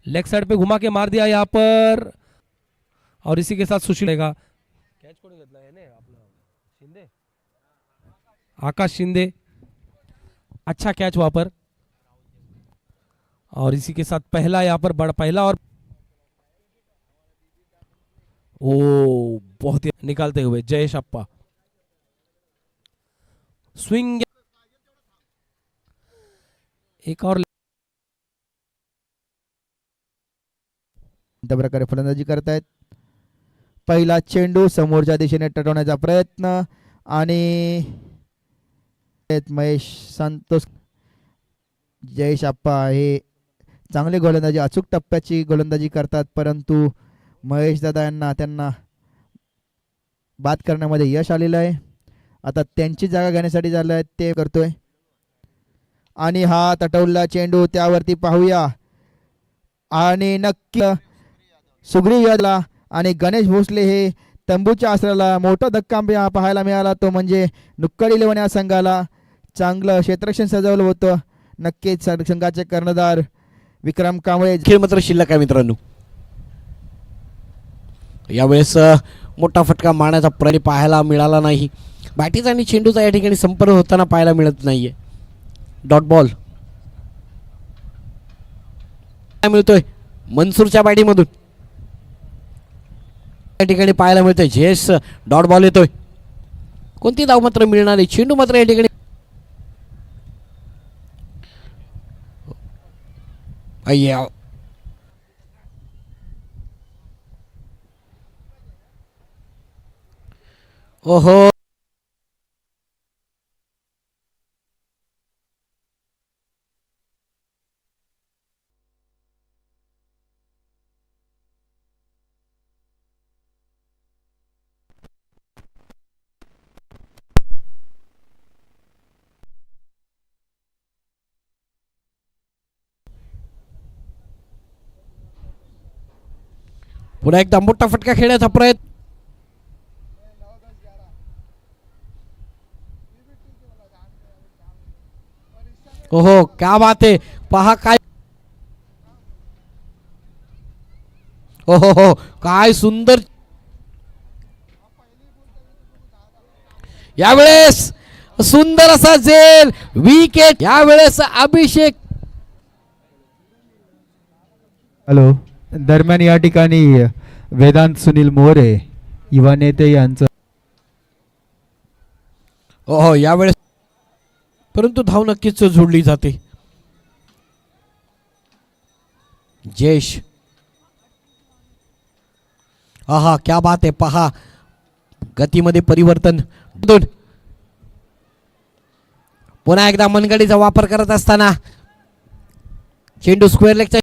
Leg side पे घुमा के मार दिया यहाँ पर और इसी के साथ सुशील कैच कोणी घेतला याने आपलं शिंदे आकाश शिंदे अच्छा कैच वहां पर और इसी के साथ पहला यहाँ पर बड़ा पहला और ओ बहुत ही निकालते हुए जयेश अप्पा स्विंग एक और त्या प्रकारे फलंदाजी करतायत. पहिला चेंडू समोरच्या दिशेने टटवण्याचा प्रयत्न आणि महेश संतोष जयेश अप्पा हे चांगली गोलंदाजी अचूक टप्प्याची गोलंदाजी करतात परंतु महेश दादा यांना त्यांना बाद करण्यामध्ये यश आलेलं आहे. आता त्यांची जागा घेण्यासाठी झालं आहे ते करतोय आणि हा तटवला चेंडू त्यावरती पाहूया आणि नक्की सुग्रीव यादवला आणि गणेश भोसले हे तंबूच्या आसराला मोठा धक्का पाहायला मिळाला. तो म्हणजे नुक्कड 11 या संघाला चांगलं क्षेत्ररक्षण सजवलं होतं. नक्कीच संघाचे कर्णधार विक्रम कांबळे खेळ मात्र शिल्लक आहे मित्रांनो. यावेळेस मोठा फटका मारण्याचा प्रयत्न पाहायला मिळाला नाही. बॅटीचा आणि चेंडूचा या ठिकाणी संपर्क होताना पाहायला मिळत नाहीये. डॉट बॉल मिळतोय मनसूरच्या बॅटीमधून या ठिकाणी पाहायला मिळतोय. जयेश डॉट बॉल येतोय. कोणती धाव मात्र मिळणार नाही. चेंडू मात्र या ठिकाणी ओहो पुन्हा एकदा मोठा फटका खेळण्याचा प्रयत्न. ओहो क्या बात आहे. पहा काय ओहो हो काय सुंदर यावेळेस सुंदर असा झेल विकेट. यावेळेस अभिषेक हॅलो. दरम्यान या ठिकाणी वेदांत सुनील मोरे युवा नेते यांचं ओहो यावेळेस परंतु धाव नक्कीच जोडली जाते. जयेश आहा क्या बात आहे. पहा गतीमध्ये परिवर्तन. पुन्हा एकदा मनगडीचा वापर करत असताना चेंडू स्क्वेअर लेगचा